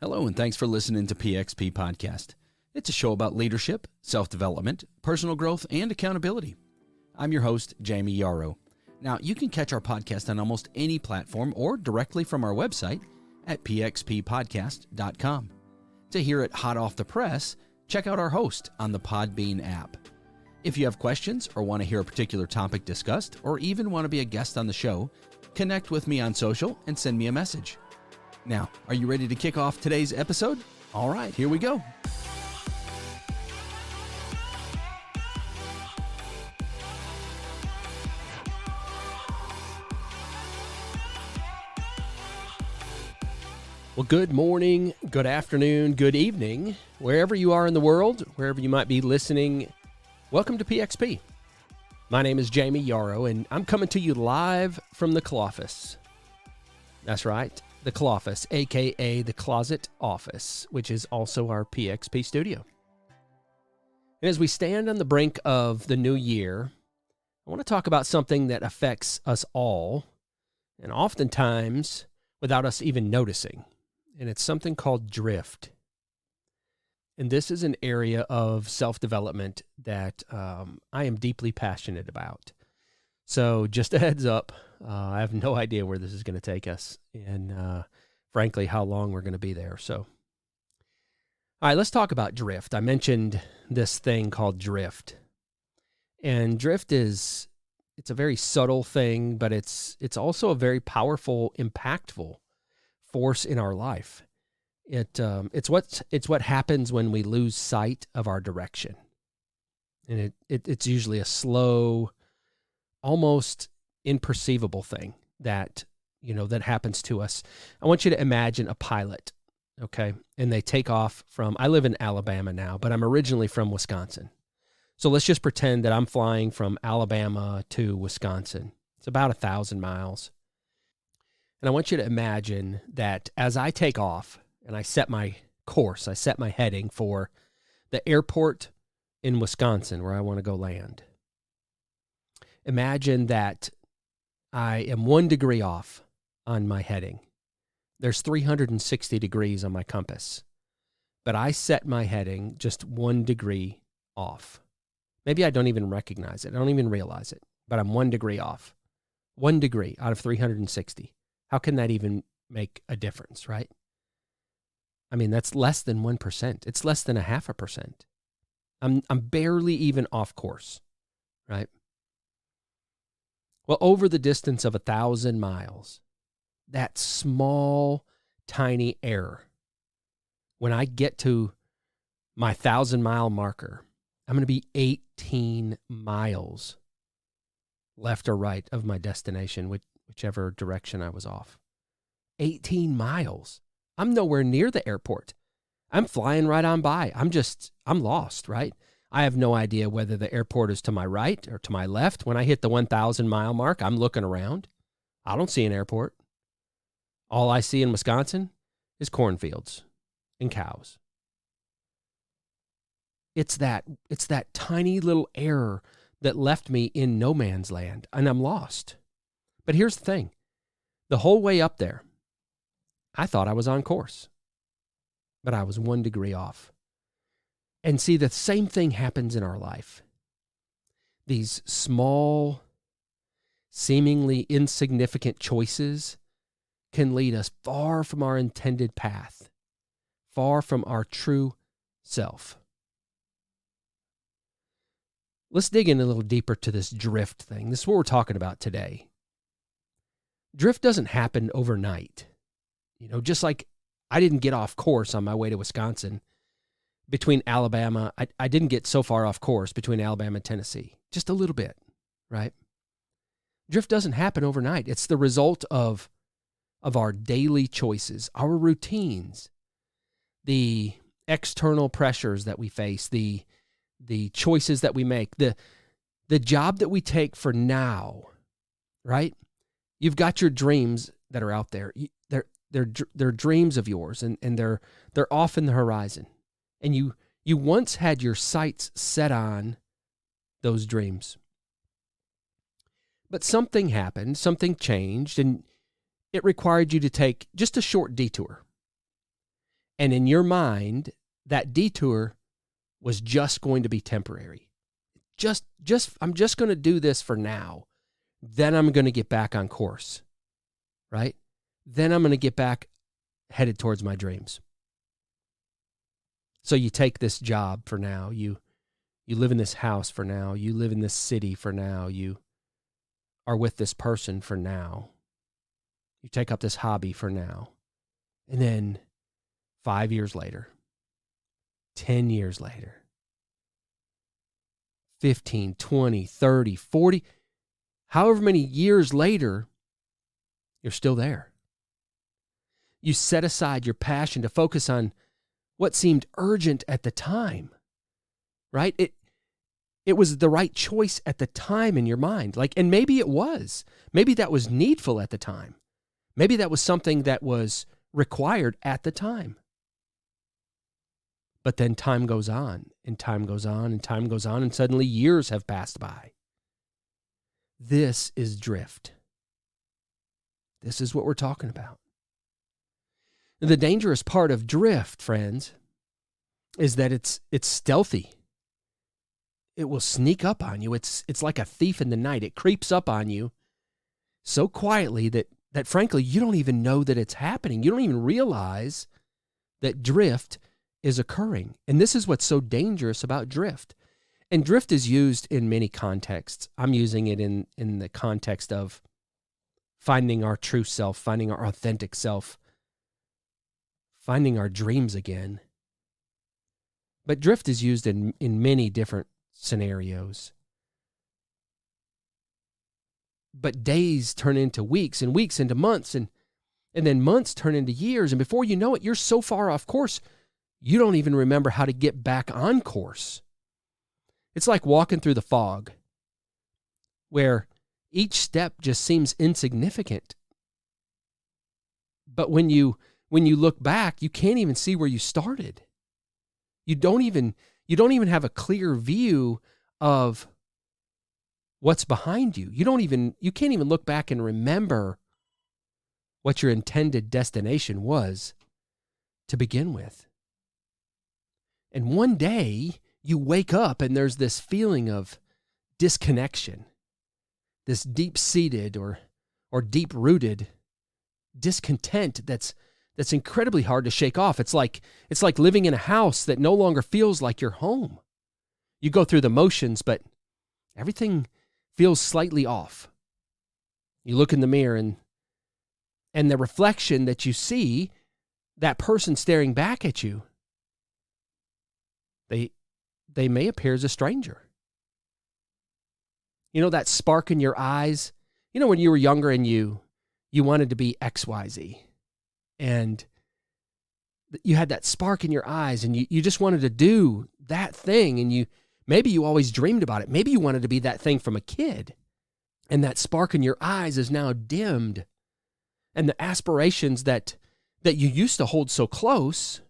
Hello, and thanks for listening to PXP Podcast. It's a show about leadership, self-development, personal growth, and accountability. I'm your host, Jayme Yarroch. Now, you can catch our podcast on almost any platform or directly from our website at pxppodcast.com. To hear it hot off the press, check out our host on the Podbean app. If you have questions or want to hear a particular topic discussed, or even want to be a guest on the show, connect with me on social and send me a message. Now, are you ready to kick off today's episode? All right, here we go. Well, good morning, good afternoon, good evening, wherever you are in the world, wherever you might be listening. Welcome to PXP. My name is Jayme Yarroch, and I'm coming to you live from the Cloffice. That's right, the Cloffice, a.k.a. the Closet Office, which is also our PXP studio. And as we stand on the brink of the new year, I want to talk about something that affects us all, and oftentimes without us even noticing. And it's something called drift. And this is an area of self-development that I am deeply passionate about. So just a heads up, I have no idea where this is going to take us and frankly, how long we're going to be there. So, all right, let's talk about drift. I mentioned this thing called drift. And drift it's a very subtle thing, but it's also a very powerful, impactful force in our life. It's what happens when we lose sight of our direction. And it's usually a slow, almost imperceivable thing that happens to us. I want you to imagine a pilot, okay? And they take off from, I live in Alabama now, but I'm originally from Wisconsin. So let's just pretend that I'm flying from Alabama to Wisconsin. It's about 1,000 miles. And I want you to imagine that as I take off and I set my course, I set my heading for the airport in Wisconsin where I want to go land. Imagine that I am 1 degree off on my heading. There's 360 degrees on my compass, but I set my heading just 1 degree off. Maybe I don't even recognize it. I don't even realize it, but I'm 1 degree off. 1 degree out of 360. How can that even make a difference, right? I mean, that's less than 1%. It's less than 0.5%. I'm barely even off course, right? Well, over the distance of 1,000 miles, that small, tiny error, when I get to my 1,000-mile marker, I'm going to be 18 miles left or right of my destination, whichever direction I was off. 18 miles. I'm nowhere near the airport. I'm flying right on by. I'm lost, right? I have no idea whether the airport is to my right or to my left. When I hit the 1,000-mile mark, I'm looking around. I don't see an airport. All I see in Wisconsin is cornfields and cows. It's that tiny little error that left me in no man's land, and I'm lost. But here's the thing. The whole way up there, I thought I was on course, but I was 1 degree off. And see, the same thing happens in our life. These small, seemingly insignificant choices can lead us far from our intended path, far from our true self. Let's dig in a little deeper to this drift thing. This is what we're talking about today. Drift doesn't happen overnight. Just like I didn't get off course on my way to Wisconsin between Alabama. I didn't get so far off course between Alabama and Tennessee. Just a little bit, right? Drift doesn't happen overnight. It's the result of our daily choices, our routines, the external pressures that we face, the choices that we make, the job that we take for now, right? You've got your dreams that are out there. They're dreams of yours, and they're off in the horizon. And you once had your sights set on those dreams. But something happened, something changed, and it required you to take just a short detour. And in your mind, that detour was just going to be temporary. I'm just going to do this for now. Then I'm going to get back on course, right? Then I'm going to get back headed towards my dreams. So you take this job for now. You live in this house for now. You live in this city for now. You are with this person for now. You take up this hobby for now. And then 5 years later, 10 years later, 15, 20, 30, 40, however many years later, you're still there. You set aside your passion to focus on what seemed urgent at the time, right? It was the right choice at the time in your mind. And maybe it was. Maybe that was needful at the time. Maybe that was something that was required at the time. But then time goes on, and time goes on, and time goes on, and suddenly years have passed by. This is drift. This is what we're talking about. The dangerous part of drift, friends, is that it's stealthy. It will sneak up on you. It's like a thief in the night. It creeps up on you so quietly that frankly, you don't even know that it's happening. You don't even realize that drift is occurring. And this is what's so dangerous about drift. And drift is used in many contexts. I'm using it in the context of finding our true self, finding our authentic self, finding our dreams again. But drift is used in many different scenarios. But days turn into weeks and weeks into months, and then months turn into years. And before you know it, you're so far off course, you don't even remember how to get back on course. It's like walking through the fog, where each step just seems insignificant. But when you look back, you can't even see where you started. You don't even have a clear view of what's behind you. You can't even look back and remember what your intended destination was to begin with. And one day you wake up and there's this feeling of disconnection, this deep-seated or deep-rooted discontent that's incredibly hard to shake off. It's like living in a house that no longer feels like your home. You go through the motions, but everything feels slightly off. You look in the mirror and the reflection that you see, that person staring back at you, they may appear as a stranger. You know, that spark in your eyes, you know, when you were younger and you wanted to be XYZ, and you had that spark in your eyes and you just wanted to do that thing, and maybe you always dreamed about it. Maybe you wanted to be that thing from a kid, and that spark in your eyes is now dimmed, and the aspirations that you used to hold so close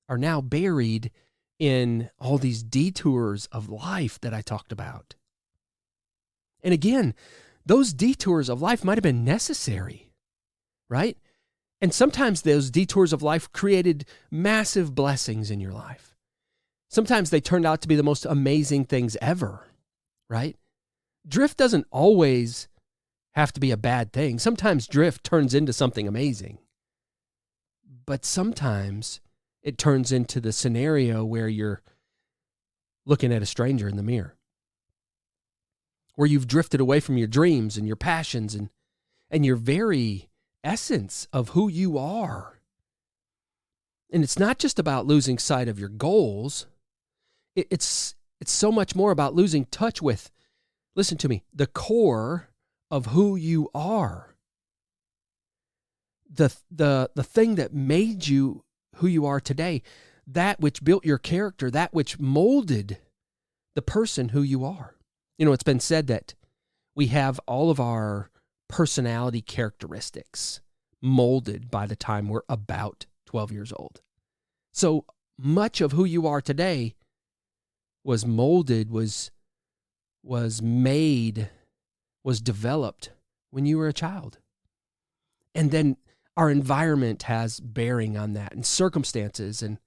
are now buried in all these detours of life that I talked about. And again, those detours of life might have been necessary, right? And sometimes those detours of life created massive blessings in your life. Sometimes they turned out to be the most amazing things ever, right? Drift doesn't always have to be a bad thing. Sometimes drift turns into something amazing. But sometimes it turns into the scenario where you're looking at a stranger in the mirror, where you've drifted away from your dreams and your passions and your very essence of who you are. And it's not just about losing sight of your goals. It's so much more about losing touch with, listen to me, the core of who you are. The thing that made you who you are today, that which built your character, that which molded the person who you are. You know, it's been said that we have all of our personality characteristics molded by the time we're about 12 years old. So much of who you are today was molded, was made, was developed when you were a child. And then our environment has bearing on that, and circumstances, and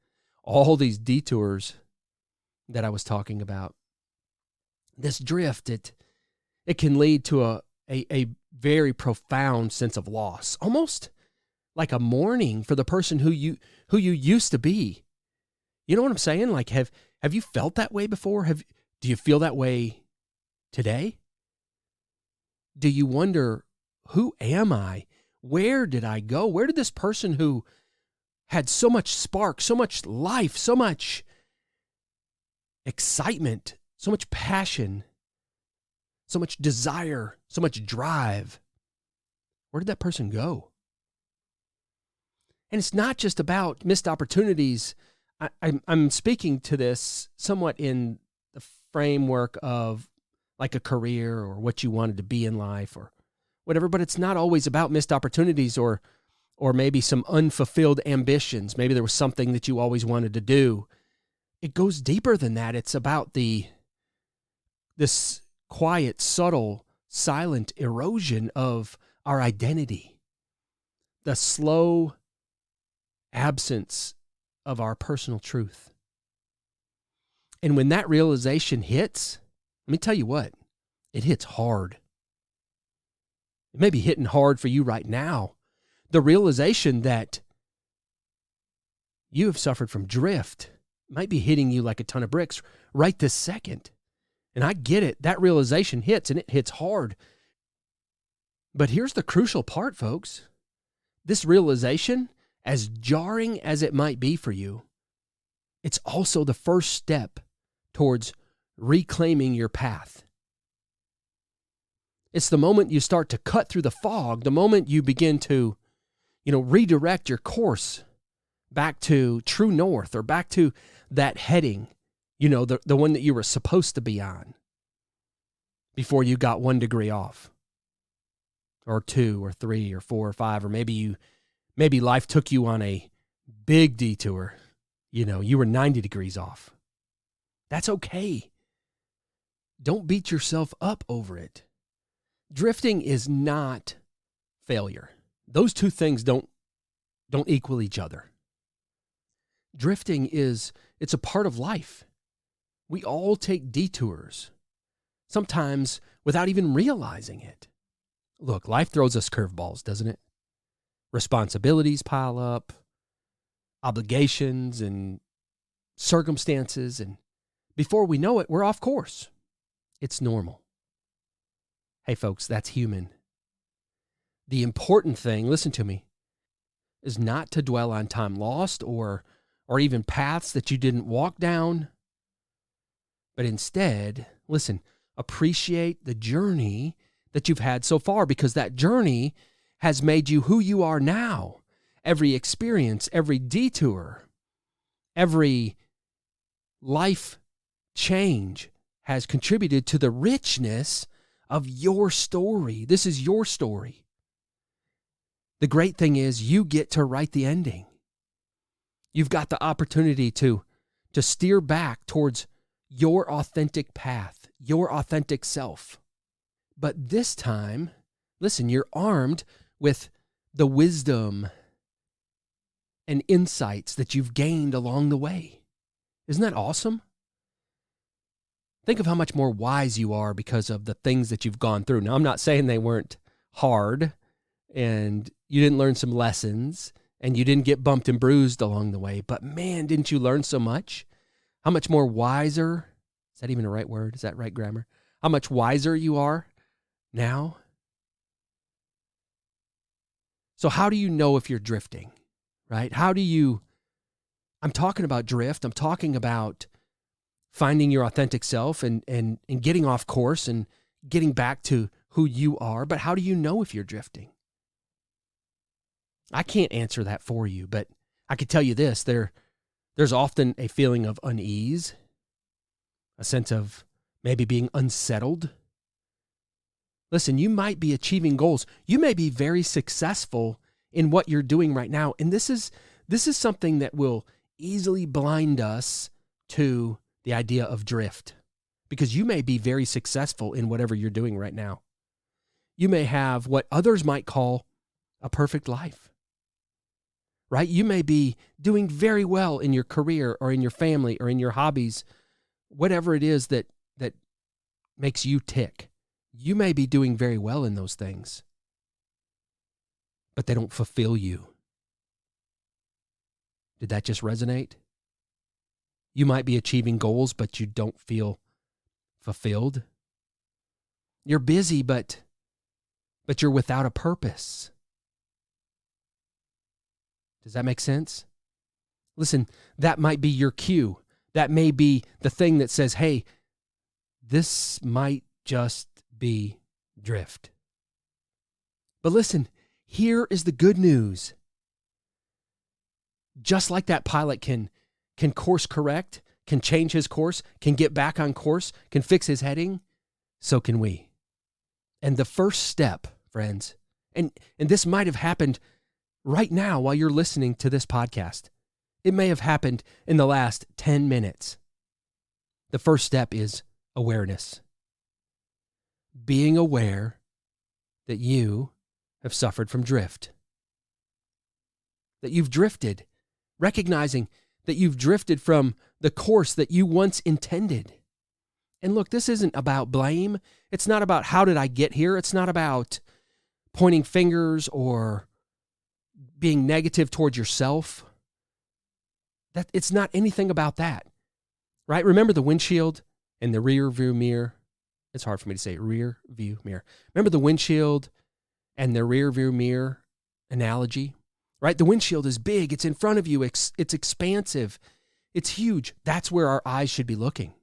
all these detours that I was talking about. This drift, it can lead to a very profound sense of loss, almost like a mourning for the person who you used to be. You know what I'm saying? Like, have you felt that way before? Do you feel that way today? Do you wonder, who am I? Where did I go? Where did this person who had so much spark, so much life, so much excitement, so much passion, so much desire, so much drive, where did that person go? And it's not just about missed opportunities. I'm speaking to this somewhat in the framework of like a career or what you wanted to be in life or whatever, but it's not always about missed opportunities or maybe some unfulfilled ambitions. Maybe there was something that you always wanted to do. It goes deeper than that. It's about this quiet, subtle, silent erosion of our identity, the slow absence of our personal truth. And when that realization hits, let me tell you what, it hits hard. It may be hitting hard for you right now. The realization that you have suffered from drift might be hitting you like a ton of bricks right this second. And I get it. That realization hits, and it hits hard. But here's the crucial part, folks. This realization, as jarring as it might be for you, it's also the first step towards reclaiming your path. It's the moment you start to cut through the fog, the moment you begin to, redirect your course back to true north or back to that heading, the one that you were supposed to be on before you got 1 degree off or 2 or 3 or 4 or 5, or maybe life took you on a big detour. You were 90 degrees off. That's okay. Don't beat yourself up over it. Drifting is not failure. Those two things don't equal each other. Drifting it's a part of life. We all take detours, sometimes without even realizing it. Look, life throws us curveballs, doesn't it? Responsibilities pile up, obligations and circumstances, and before we know it, we're off course. It's normal. Hey, folks, that's human. The important thing, listen to me, is not to dwell on time lost or even paths that you didn't walk down, but instead, listen, appreciate the journey that you've had so far, because that journey has made you who you are now. Every experience, every detour, every life change has contributed to the richness of your story. This is your story. The great thing is you get to write the ending. You've got the opportunity to steer back towards your authentic path, your authentic self. But this time, listen, you're armed with the wisdom and insights that you've gained along the way. Isn't that awesome? Think of how much more wise you are because of the things that you've gone through. Now, I'm not saying they weren't hard and you didn't learn some lessons and you didn't get bumped and bruised along the way, but man, didn't you learn so much? How much more wiser, is that even a right word? Is that right grammar? How much wiser you are now? So how do you know if you're drifting, right? I'm talking about drift. I'm talking about finding your authentic self and getting off course and getting back to who you are. But how do you know if you're drifting? I can't answer that for you, but I could tell you this. There's often a feeling of unease, a sense of maybe being unsettled. Listen, you might be achieving goals. You may be very successful in what you're doing right now. And this is something that will easily blind us to the idea of drift, because you may be very successful in whatever you're doing right now. You may have what others might call a perfect life. right? You may be doing very well in your career or in your family or in your hobbies, whatever it is that makes you tick. You may be doing very well in those things, but they don't fulfill you. Did that just resonate? You might be achieving goals, but you don't feel fulfilled. You're busy, but you're without a purpose. Does that make sense? Listen, that might be your cue. That may be the thing that says, hey, this might just be drift. But listen, here is the good news. Just like that pilot can course correct, can change his course, can get back on course, can fix his heading, so can we. And the first step, friends, and this might have happened right now while you're listening to this podcast. It may have happened in the last 10 minutes. The first step is awareness. Being aware that you have suffered from drift. That you've drifted. Recognizing that you've drifted from the course that you once intended. And look, this isn't about blame. It's not about how did I get here. It's not about pointing fingers or being negative towards yourself. It's not anything about that, right? Remember the windshield and the rear view mirror? It's hard for me to say rear view mirror. Remember the windshield and the rear view mirror analogy, right? The windshield is big. It's in front of you. It's expansive. It's huge. That's where our eyes should be looking,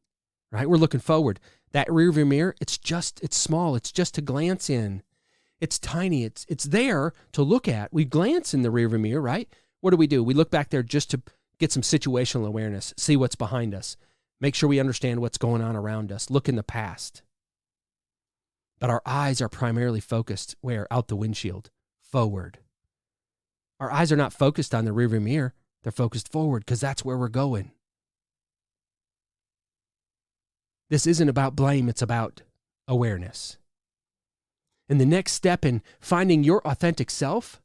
right? We're looking forward. That rear view mirror, it's small. It's just to glance in. It's tiny. It's there to look at. We glance in the rear view mirror, right? What do? We look back there just to get some situational awareness, see what's behind us, make sure we understand what's going on around us, look in the past. But our eyes are primarily focused where? Out the windshield, forward. Our eyes are not focused on the rearview mirror. They're focused forward because that's where we're going. This isn't about blame. It's about awareness. And the next step in finding your authentic self,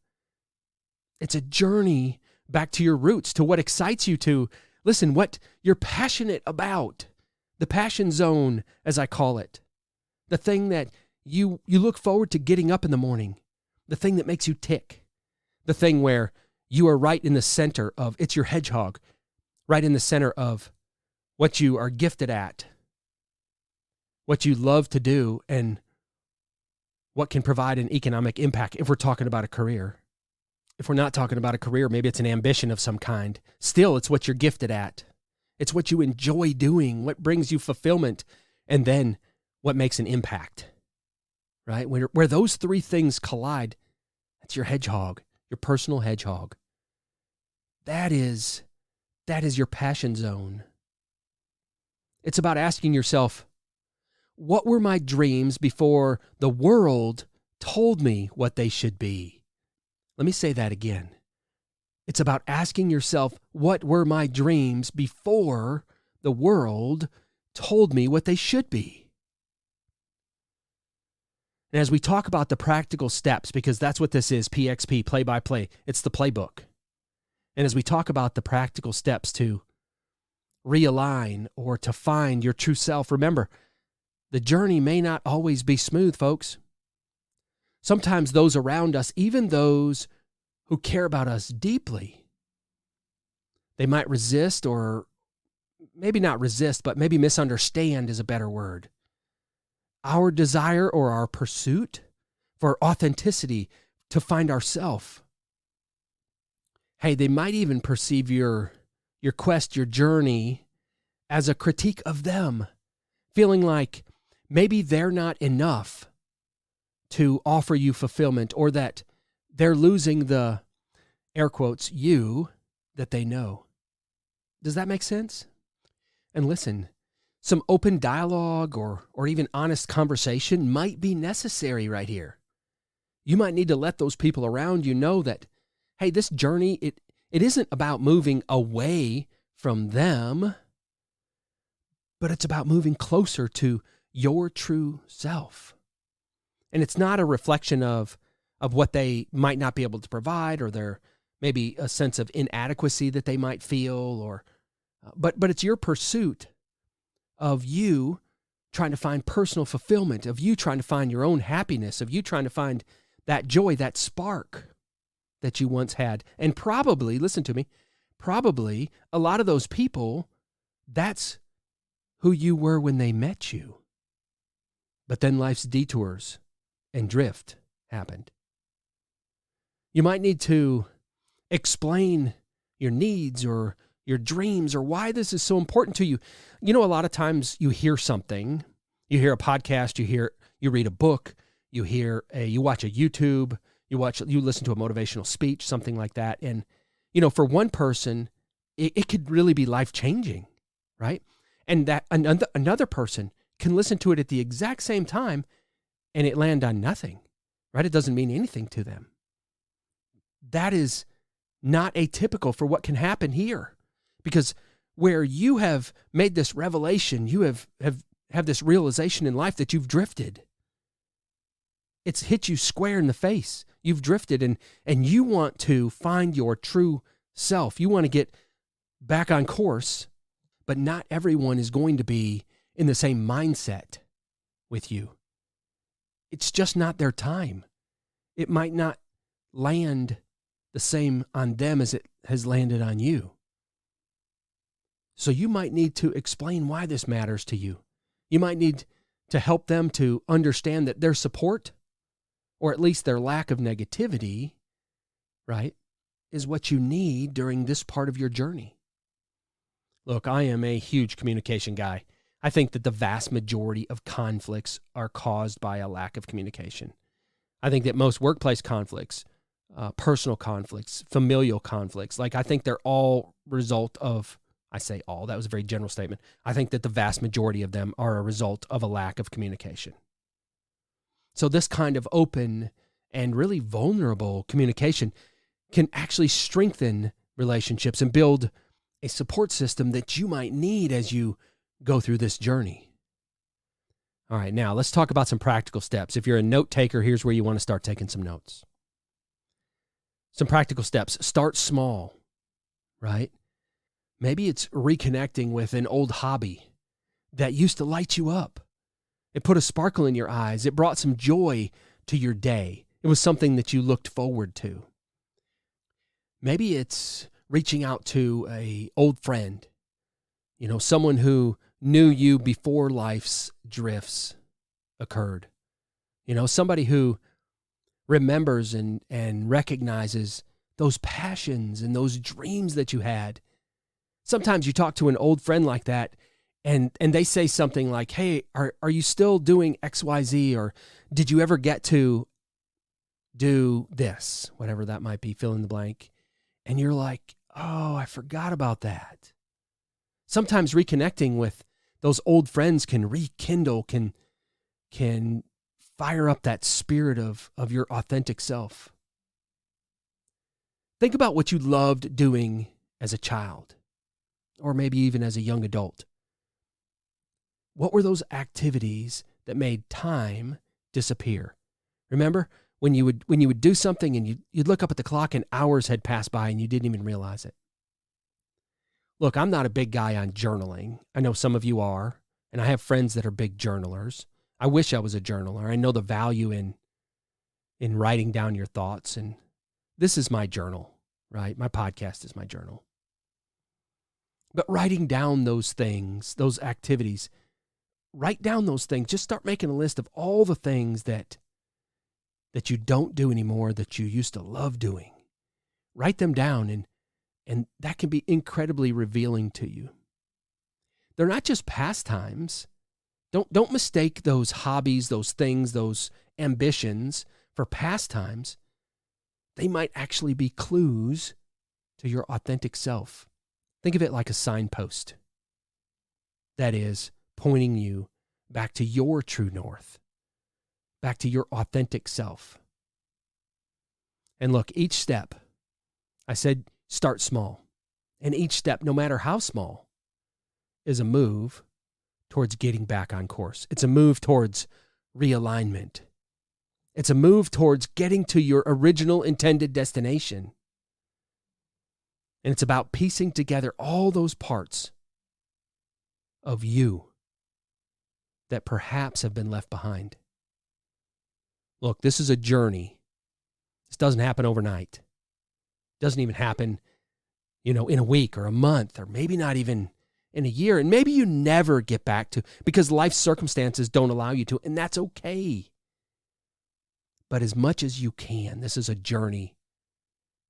it's a journey back to your roots, to what excites you, to, listen, what you're passionate about. The passion zone, as I call it. The thing that you look forward to getting up in the morning. The thing that makes you tick. The thing where you are right in the center of, it's your hedgehog, right in the center of what you are gifted at, what you love to do, and what can provide an economic impact if we're talking about a career. If we're not talking about a career, maybe it's an ambition of some kind. Still, it's what you're gifted at. It's what you enjoy doing, what brings you fulfillment, and then what makes an impact, right? Where those three things collide, that's your hedgehog, your personal hedgehog. That is your passion zone. It's about asking yourself, what were my dreams before the world told me what they should be? Let me say that again. It's about asking yourself, what were my dreams before the world told me what they should be? And as we talk about the practical steps, because that's what this is, PXP, play-by-play, it's the playbook. And as we talk about the practical steps to realign or to find your true self, remember, the journey may not always be smooth, folks. Sometimes those around us, even those who care about us deeply, they might resist, or maybe not resist, but maybe misunderstand is a better word. Our desire or our pursuit for authenticity, to find ourself. Hey, they might even perceive your quest, your journey, as a critique of them, feeling like maybe they're not enough to offer you fulfillment, or that they're losing the, air quotes, you that they know. Does that make sense? And listen, some open dialogue or even honest conversation might be necessary right here. You might need to let those people around you know that, hey, this journey, it isn't about moving away from them, but it's about moving closer to your true self. And it's not a reflection of what they might not be able to provide, or their maybe a sense of inadequacy that they might feel, or but it's your pursuit of you trying to find personal fulfillment, of you trying to find your own happiness, of you trying to find that joy, that spark that you once had. And probably, listen to me, probably a lot of those people, that's who you were when they met you. But then life's detours and drift happened. You might need to explain your needs or your dreams or why this is so important to you. You know, a lot of times you hear something, you hear a podcast, you read a book, you watch a YouTube, you listen to a motivational speech, something like that. And, you know, for one person, it could really be life-changing, right? And that another person can listen to it at the exact same time and it land on nothing, right? It doesn't mean anything to them. That is not atypical for what can happen here, because where you have made this revelation, you have this realization in life that you've drifted. It's hit you square in the face. You've drifted and you want to find your true self. You want to get back on course, but not everyone is going to be in the same mindset with you. It's just not their time. It might not land the same on them as it has landed on you. So you might need to explain why this matters to you. You might need to help them to understand that their support, or at least their lack of negativity, right, is what you need during this part of your journey. Look, I am a huge communication guy. I think that the vast majority of conflicts are caused by a lack of communication. I think that most workplace conflicts, personal conflicts, familial conflicts, like I think they're all result of, I say all, that was a very general statement. I think that the vast majority of them are a result of a lack of communication. So this kind of open and really vulnerable communication can actually strengthen relationships and build a support system that you might need as you go through this journey. All right, now let's talk about some practical steps. If you're a note taker, here's where you want to start taking some notes. Some practical steps. Start small, right? Maybe it's reconnecting with an old hobby that used to light you up. It put a sparkle in your eyes. It brought some joy to your day. It was something that you looked forward to. Maybe it's reaching out to an old friend, you know, someone who knew you before life's drifts occurred. You know, somebody who remembers and recognizes those passions and those dreams that you had. Sometimes you talk to an old friend like that and they say something like, hey, are you still doing XYZ, or did you ever get to do this, whatever that might be, fill in the blank. And you're like, oh, I forgot about that. Sometimes reconnecting with those old friends can rekindle, can fire up that spirit of your authentic self. Think about what you loved doing as a child, or maybe even as a young adult. What were those activities that made time disappear? Remember when you would do something and you'd look up at the clock and hours had passed by and you didn't even realize it? Look, I'm not a big guy on journaling. I know some of you are, and I have friends that are big journalers. I wish I was a journaler. I know the value in writing down your thoughts, and this is my journal, right? My podcast is my journal. But writing down those things, those activities, write down those things. Just start making a list of all the things that you don't do anymore that you used to love doing. Write them down, and that can be incredibly revealing to you. They're not just pastimes. Don't mistake those hobbies, those things, those ambitions for pastimes. They might actually be clues to your authentic self. Think of it like a signpost. That is pointing you back to your true north, back to your authentic self. And look, each step, I said start small. And each step, no matter how small, is a move towards getting back on course. It's a move towards realignment. It's a move towards getting to your original intended destination. And it's about piecing together all those parts of you that perhaps have been left behind. Look, this is a journey. This doesn't happen overnight. It doesn't even happen, in a week or a month or maybe not even in a year. And maybe you never get back to, because life circumstances don't allow you to, and that's okay. But as much as you can, this is a journey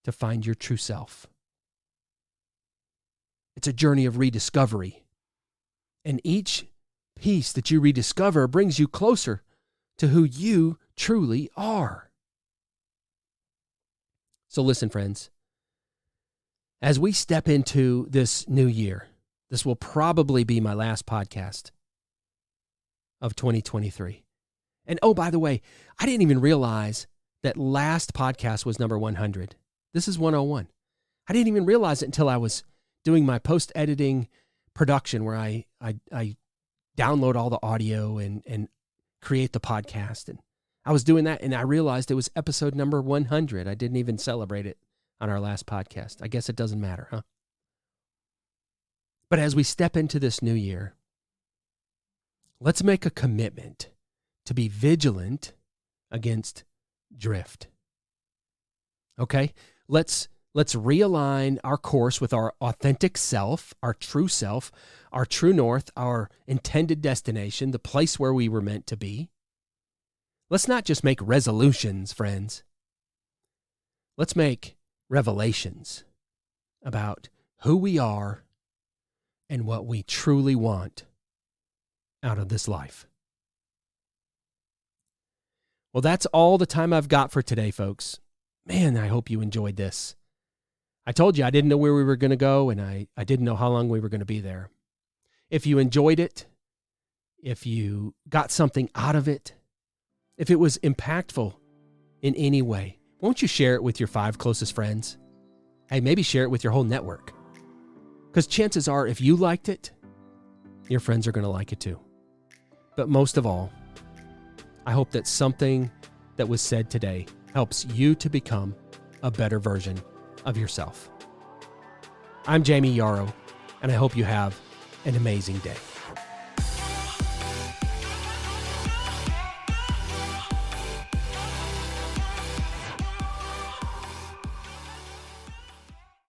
to find your true self. It's a journey of rediscovery. And each piece that you rediscover brings you closer to who you truly are. So listen, friends, as we step into this new year, this will probably be my last podcast of 2023. And oh, by the way, I didn't even realize that last podcast was number 100. This is 101. I didn't even realize it until I was doing my post-editing production where I download all the audio and create the podcast. And I was doing that and I realized it was episode number 100. I didn't even celebrate it on our last podcast. I guess it doesn't matter, huh? But as we step into this new year, let's make a commitment to be vigilant against drift. Okay? Let's realign our course with our authentic self, our true north, our intended destination, the place where we were meant to be. Let's not just make resolutions, friends. Let's make revelations about who we are and what we truly want out of this life. Well, that's all the time I've got for today, folks. Man, I hope you enjoyed this. I told you I didn't know where we were going to go, and I didn't know how long we were going to be there. If you enjoyed it, if you got something out of it, if it was impactful in any way, won't you share it with your 5 closest friends? Hey, maybe share it with your whole network. Because chances are, if you liked it, your friends are going to like it too. But most of all, I hope that something that was said today helps you to become a better version of yourself. I'm Jayme Yarroch, and I hope you have an amazing day.